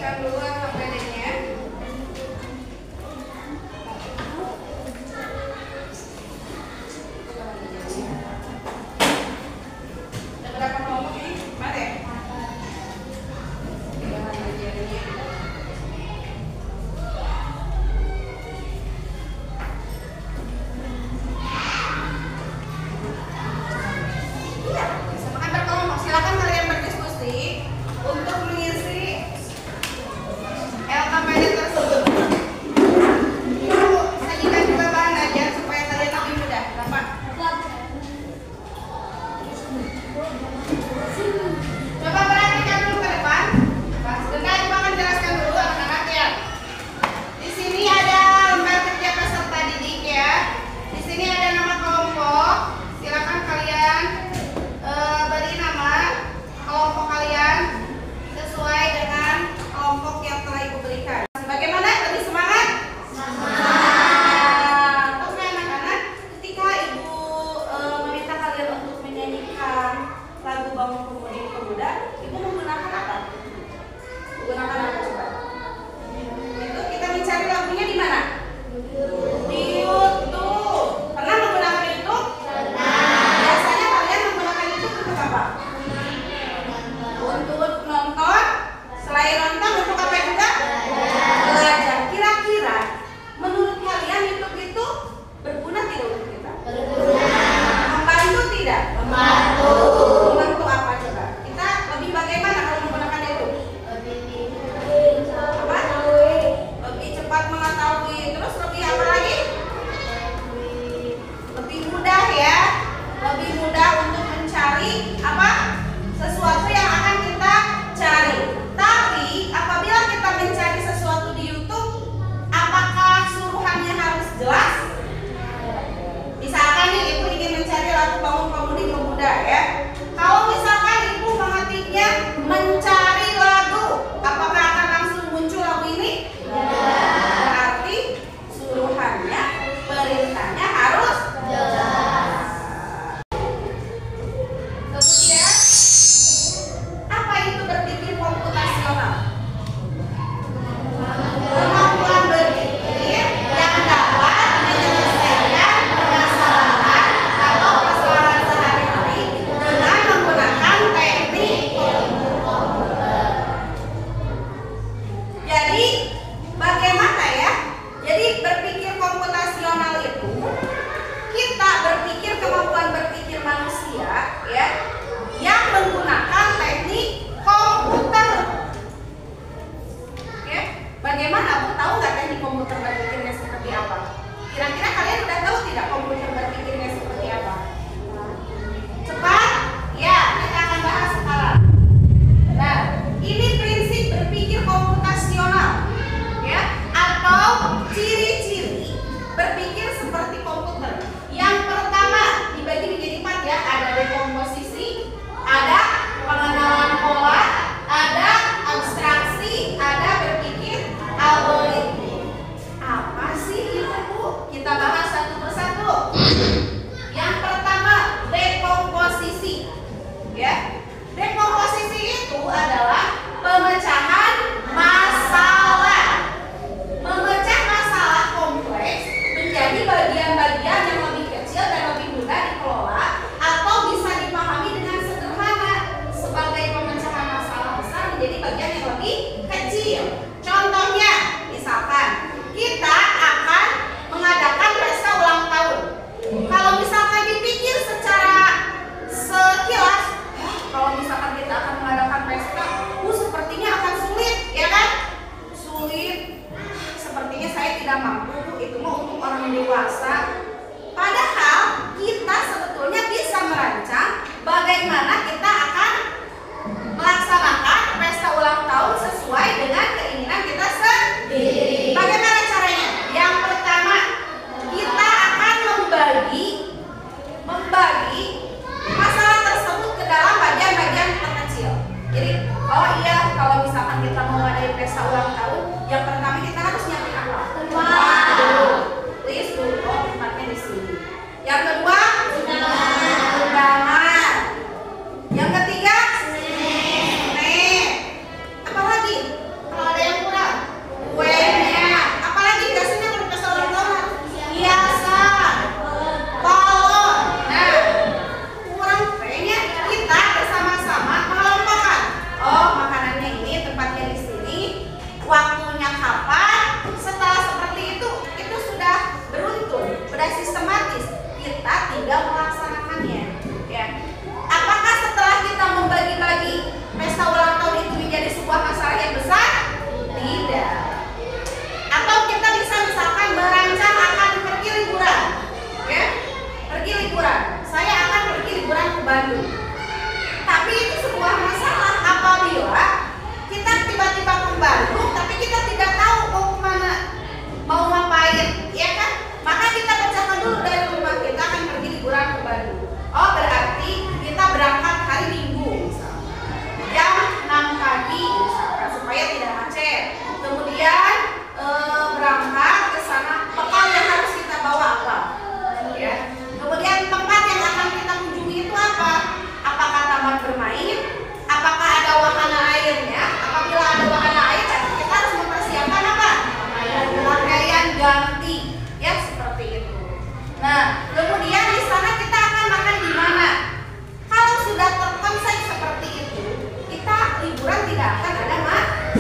Rapikan dulu HPD-nya. Ada berapa kelompok ini? 4 ya? Bahan ajarnya. Silakan kalian berdiskusi untuk mengisi LKPD tersebut. Sajikan juga bahan ajar supaya kalian lebih mudah. Gampang. Coba perhatikan dulu ke depan. Sebentar, Ibu akan jelaskan dulu anak-anak ya. Di sini ada lembar kerja peserta didik ya. Di sini ada nama kelompok. Silakan kalian beri nama kelompok kalian sesuai dengan kelompok yang telah Ibu berikan. Bagaimana? Lebih semangat? Semangat. Oke anak-anak, ketika Ibu meminta kalian untuk menyanyikan lagu Bangun Pemudi Pemuda, Ibu menggunakan apa? Menggunakan apa coba? Itu kita mencari lagunya di mana? Di YouTube. Pernah menggunakan YouTube? Biasanya kalian menggunakan YouTube untuk apa? Untuk nonton. Selain nonton, untuk apa juga? Belajar. Kira-kira menurut kalian YouTube itu berguna tidak untuk kita? Membantu tidak? Membantu. Membantu apa coba? Kita lebih bagaimana kalau menggunakan YouTube? Apa? Lebih cepat mengetahui. Terus lebih apa lagi? Lebih mudah ya. Lebih mudah untuk mencari apa? Sesuatu yang akan kita cari. Tapi apabila kita mencari sesuatu di YouTube, apakah suruhannya harus jelas? Misalkan nih Ibu ingin mencari lagu Bangun Pemudi Pemuda ya. Kalau misalkan Ibu mengetiknya mencari lagu, apakah akan langsung muncul lagu ini? Berarti suruhannya, perintahnya harus jelas. Kemudian, apa itu berpikir komputasional? Kemampuan berpikir yang dapat menyelesaikan permasalahan atau persoalan sehari-hari dengan menggunakan teknik komputer. Jadi, bagaimana ya? Jadi, berpikir komputasional itu kita berpikir kemampuan berpikir manusia ya, yang menggunakan teknik komputer. Oke, bagaimana Bu? Tahu nggak teknik komputer berpikirnya seperti apa? Kira-kira kalian udah tahu tidak komputer berpikirnya seperti apa? Cepat? Ya, kita akan bahas sekarang. Nah, ini prinsip berpikir komputasional ya, atau ciri-ciri berpikir seperti komputer. Yang pertama dibagi menjadi 4 ya, ada dekomposisi, ada pengenalan pola, ada abstraksi, ada berpikir algoritmik. Apa sih itu Bu? Kita bahas satu persatu. Yang pertama dekomposisi ya. Dekomposisi itu adalah pemecahan masalah. Memecah masalah kompleks menjadi bagian-bagian yang lebih kecil dan lebih mudah dikelola atau bisa dipahami dengan sederhana. Sebagai pemecahan masalah besar menjadi bagian yang lebih kecil. Contohnya, misalkan kita akan mengadakan pesta ulang tahun. Kalau misalkan dipikir secara sekilas, kalau misalkan kita akan mengadakan pesta, sepertinya akan sulit, ya kan? Sulit. Sepertinya saya tidak mampu, itu mah untuk orang dewasa. Padahal kita sebetulnya bisa merancang bagaimana kita akan melaksanakan pesta ulang tahun sesuai dengan keinginan kita sendiri. Bagaimana caranya? Yang pertama, kita akan membagi masalah tersebut ke dalam bagian-bagian terkecil. Jadi, oh iya, kalau misalkan kita mau ngadain pesta ulang tahun, yang pertama kita harus nyiapin apa? Tempat dulu. List dulu, oh tempatnya di sini. Yang kedua, undangan. Yang ketiga, snack. Apa lagi? Kalau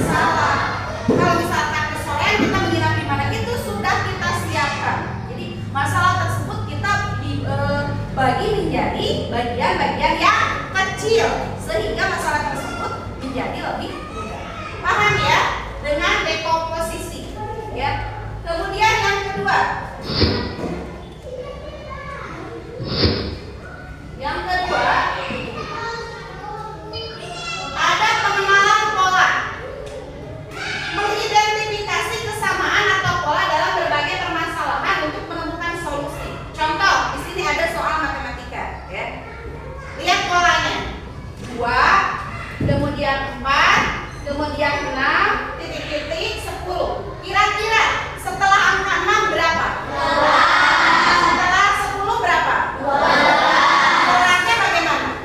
salah. Kalau misalkan kesorean kita menginap di mana itu sudah kita siapkan. Jadi masalah tersebut kita bagi menjadi bagian-bagian yang kecil sehingga masalah tersebut menjadi lebih mudah. Paham ya? Dengan dekomposisi, ya. Kemudian yang kedua. Yang kedua, ada pengenalan pola. Mengidentifikasi kesamaan atau pola dalam berbagai permasalahan untuk menemukan solusi. Contoh, di sini ada soal matematika, ya. Lihat polanya. 2, kemudian 4, kemudian 6, titik-titik, 10. Kira-kira setelah angka 6 berapa? 12. Setelah 10 berapa? 12. Polanya bagaimana?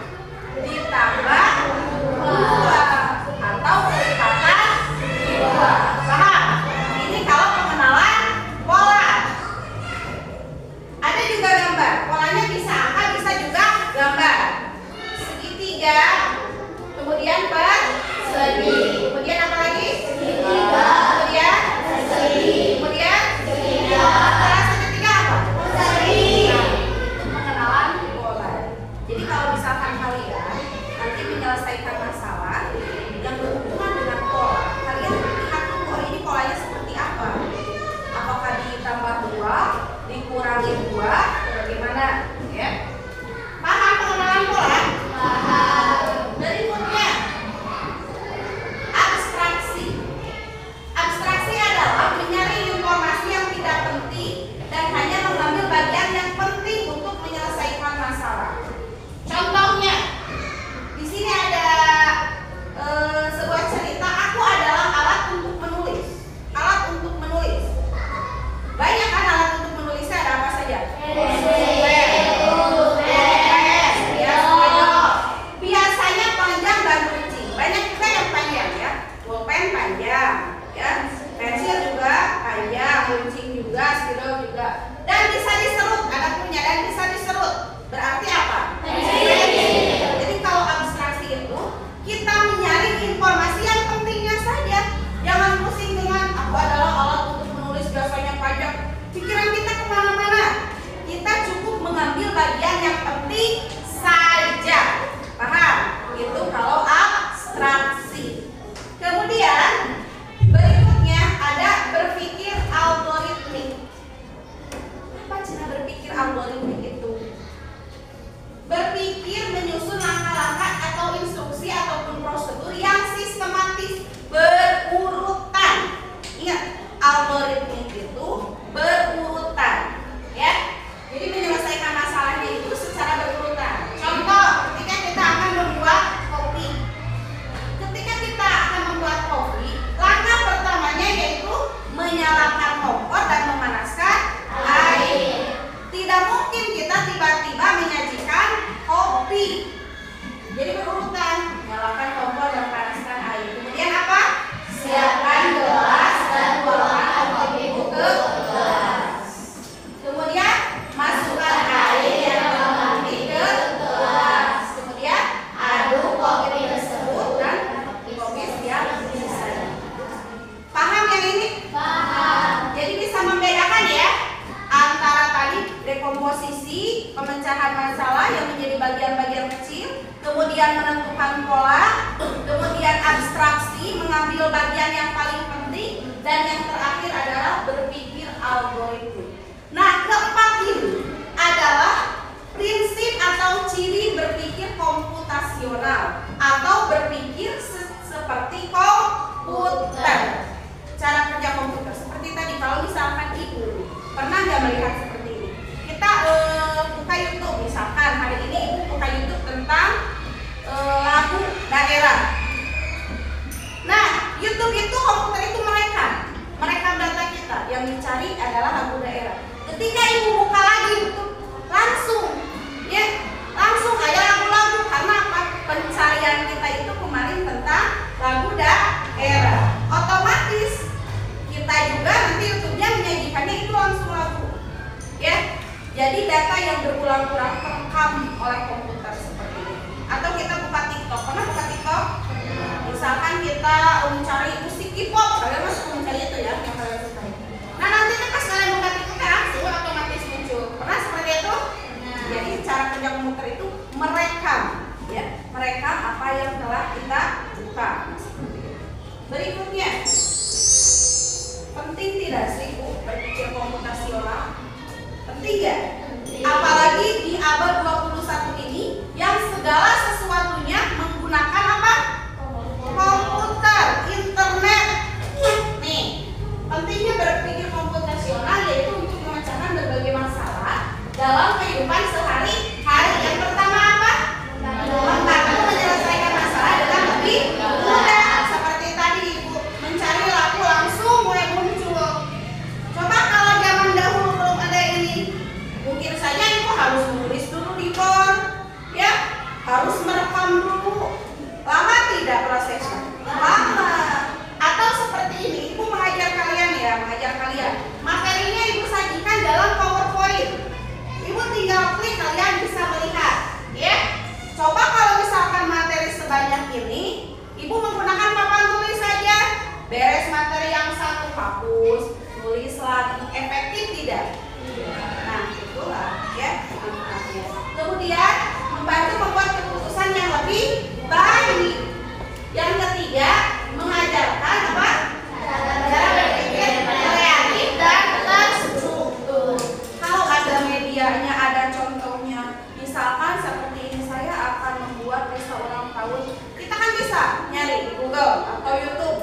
Ditambah 2 atau kelipatan 2. Paham? Ini kalau pengenalan pola. Ada juga gambar. Polanya bisa angka, bisa juga gambar. Segitiga, kemudian persegi. Kemudian apa lagi? Segitiga. Kemudian persegi. Kemudian segitiga. Setelah segitiga apa? Persegi. Nah, itu pengenalan pola. Jadi kalau misalkan kalian nanti menyelesaikan masalah yang berhubungan dengan pola, kalian lihat dulu ini polanya seperti apa. Apakah ditambah 2, dikurangi 2, bagaimana? Ya. Paham pengenalan pola? Paham. Berikutnya, abstraksi. Abstraksi adalah menyaring informasi yang tidak penting dan hanya mengambil bagian yang penting untuk menyelesaikan masalah. Contohnya, di sini ada sebuah cerita. Aku adalah alat untuk menulis. Alat untuk menulis. Banyak kan alat untuk menulisnya, ada apa saja? Biasanya panjang dan runcing. Banyak juga yang panjang, ya. Pulpen panjang, ya. Pensil juga panjang, runcing juga, spidol juga. Dan bisa diserut, ada punya dan bisa diserut. Berarti apa? Jadi kalau abstraksi itu kita menyaring informasi yang pentingnya saja. Jangan pusing dengan aku adalah alat untuk menulis biasanya panjang. Pikiran kita kemana-mana. Kita cukup mengambil bagian yang penting saja. Paham? Itu kalau abstraksi. Kemudian berikutnya ada berpikir algoritmik. Apa cina berpikir algoritmik itu? Berpikir menyusun langkah-langkah atau instruksi ataupun prosedur yang sistematis berurutan. Ingat, algoritmik itu berurutan, ya. Jadi menyelesaikan masalahnya itu secara berurutan. Contoh, ketika kita akan membuat kopi. Ketika kita akan membuat kopi, langkah pertamanya yaitu menyalakan kompor dan memanaskan air. Tidak mungkin kita tiba-tiba menyajikan kopi. Jadi berurutan, nyalakan kompor dan panaskan air. Kemudian apa? Siapkan gelas dan tuangkan kopi ke gelas. Kemudian masukkan air yang mengandung ke gelas. Kemudian aduk kopi tersebut dan kopi siap disajikan. Paham yang ini? Paham. Jadi bisa membedakan ya antara tadi dekomposisi, pemecahan masalah yang menjadi bagian-bagian kecil, kemudian menentukan pola, kemudian abstraksi, mengambil bagian yang paling penting, dan yang terakhir adalah berpikir algoritmik. Nah, keempat ini adalah prinsip atau ciri berpikir komputasional atau berpikir seperti komputer. Cara kerja komputer seperti tadi. Kalau misalkan ibu pernah nggak melihat seperti ini? Kita buka YouTube misalkan hari ini ibu buka YouTube tentang lagu daerah. Nah, YouTube itu komputer itu merekam data kita. Yang dicari adalah lagu daerah. Ketika ibu buka lagi YouTube, langsung ada lagu-lagu. Karena apa? Pencarian kita itu kemarin tentang lagu daerah. merekam apa yang telah kita buka. Berikutnya, penting tidak sih Bu berpikir komputasional? Penting ya? Apalagi di abad 21 ini yang segala sesuatunya menggunakan apa? Komputer, internet. Nih, pentingnya berpikir komputasional yaitu untuk memecahkan berbagai masalah dalam kehidupan sehari-hari. Yang pertama apa? Membantu menyelesaikan masalah dengan lebih mudah. Seperti tadi Ibu mencari lagu langsung mulai muncul. Coba kalau zaman dahulu belum ada ini, mungkin saja Ibu harus menulis dulu di board, ya, harus merekam dulu. Lama tidak prosesnya? Lama. Atau seperti ini, Ibu mengajar kalian ya, materinya Ibu sajikan dalam PowerPoint. Ibu tinggal klik, kalian bisa melihat, ya. Coba kalau misalkan materi sebanyak ini, Ibu menggunakan papan tulis saja, beres materi yang satu hapus, tulis lagi, efektif tidak? Nah, itulah ya manfaatnya. Kemudian membantu membuat keputusan yang lebih baik. Yang ketiga, mengajarkan apa? Cara berpikir kreatif dan terstruktur. Kalau ada medianya, ada contohnya. Misalkan seperti ini, saya akan membuat pesta ulang tahun. Kita kan bisa nyari di Google atau YouTube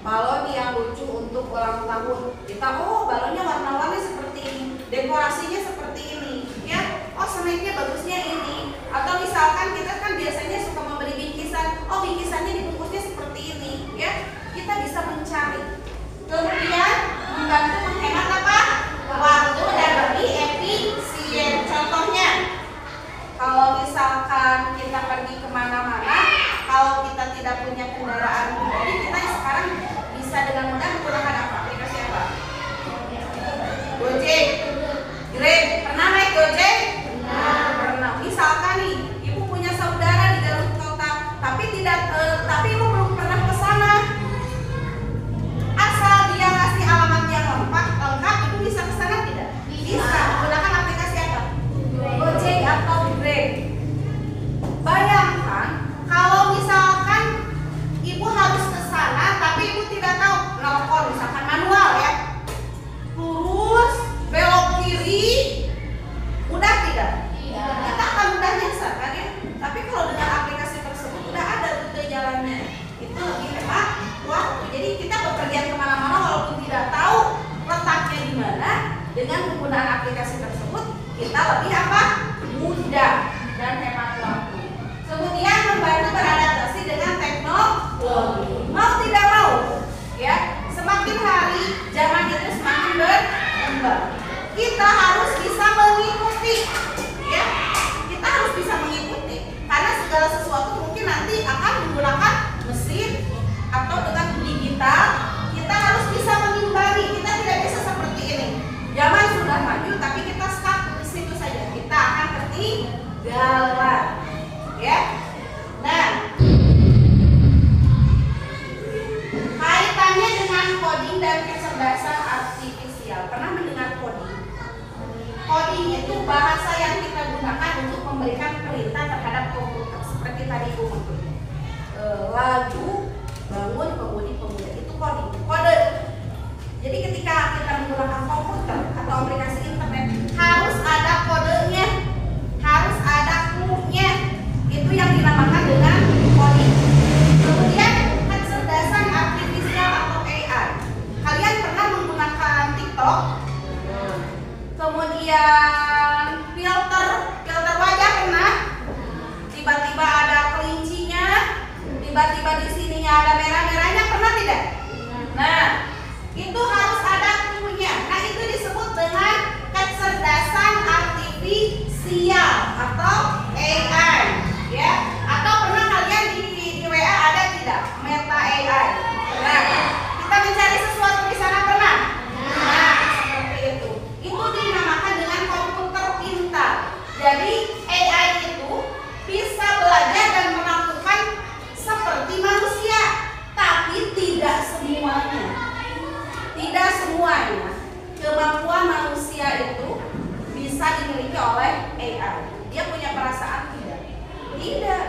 balon yang lucu untuk ulang tahun. Kita, oh balonnya warna-warni seperti ini, dekorasinya seperti ini, ya. Oh snacknya bagusnya ini. Atau misalkan kita kan biasanya suka memberi bingkisan, oh bingkisannya dibungkusnya seperti ini, ya. Kita bisa mencari. Kemudian membantu menghemat apa? Waktu dan lebih efisien. Contohnya, kalau misalkan kita pergi kemana-mana, kalau kita tidak punya kendaraan pribadi, kita sekarang bisa dengan mudah menggunakan apa? Aplikasi apa? Gojek, Grab. Pernah naik Gojek? Pernah. Misalkan nih, Ibu punya saudara di Garut Kota, tapi Ibu belum pernah ke sana. Asal dia ngasih alamat yang lengkap, Ibu bisa ke sana tidak? Bisa. Menggunakan aplikasi apa? Gojek atau Grab. Bayangkan kalau misalkan Ibu harus ke sana, tapi Ibu tidak tahu nelpon, misalkan manual ya, lurus belok kiri, mudah tidak? Kita akan mudah nyasar kan ya. Tapi kalau dengan aplikasi tersebut udah ada rute jalannya, itu lebih hemat waktu. Jadi kita bepergian kemana-mana walaupun tidak tahu letaknya di mana, dengan penggunaan aplikasi tersebut kita lebih apa? Mudah dan hemat waktu. Kemudian membantu beradaptasi dengan teknologi. Mau tidak mau, ya, semakin hari zaman itu semakin berkembang. Kita harus bisa mengikuti, ya. Kita harus bisa mengikuti karena segala sesuatu mungkin nanti akan menggunakan mesin atau dengan digital. Kita harus bisa mengimbangi. Kita tidak bisa seperti ini. Zaman sudah maju tapi kita stuck di situ saja. Kita akan ketinggalan, ya. Nah, kaitannya dengan coding dan kecerdasan artifisial. Pernah mendengar coding? Coding itu bahasa yang kita gunakan untuk memberikan perintah terhadap komputer. Seperti tadi Ibu mengklik lagu, bangun, pemuda. Itu coding, kode. Jadi ketika kita menggunakan komputer atau aplikasi internet, harus ada kodenya, harus ada clue-nya. Itu yang dinamakan dengan coding. Kemudian kecerdasan artifisial atau AI. Kalian pernah menggunakan TikTok? Kemudian filter wajah pernah? Tiba-tiba ada kelincinya, tiba-tiba di sininya ada merah-merahnya, pernah tidak? Nah, itu harus ada clue-nya. Nah, itu disebut dengan kecerdasan artifisial atau AI, ya. Atau pernah kalian di WA ada tidak? Meta AI. Nah, kita mencari sesuatu di sana pernah? Nah, seperti itu. Itu dinamakan dengan komputer pintar. Jadi AI itu bisa belajar dan melakukan seperti manusia, tapi tidak semuanya. Tidak semuanya kemampuan manusia itu bisa dimiliki oleh AI. Dia punya perasaan tidak? Tidak.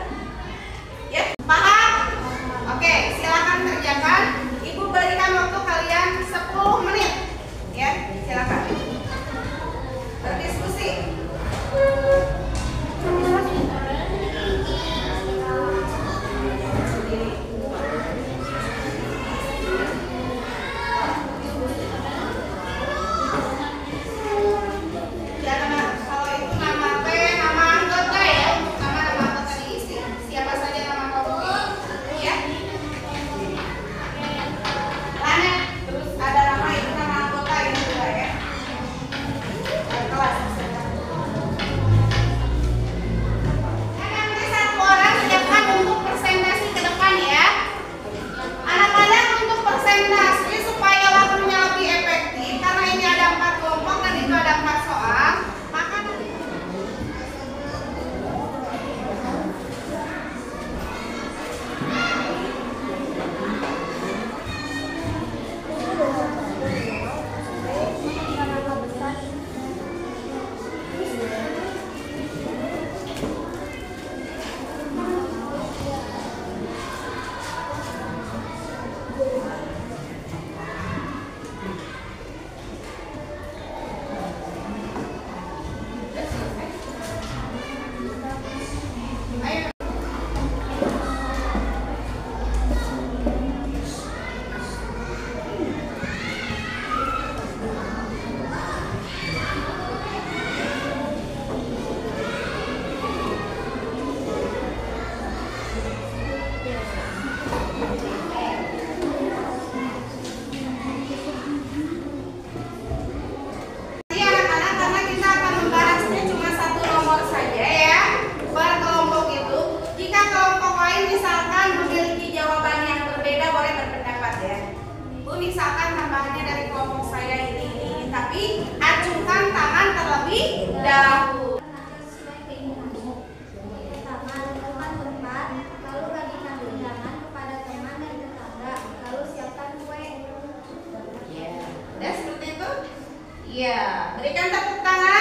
Ya, berikan tepuk tangan.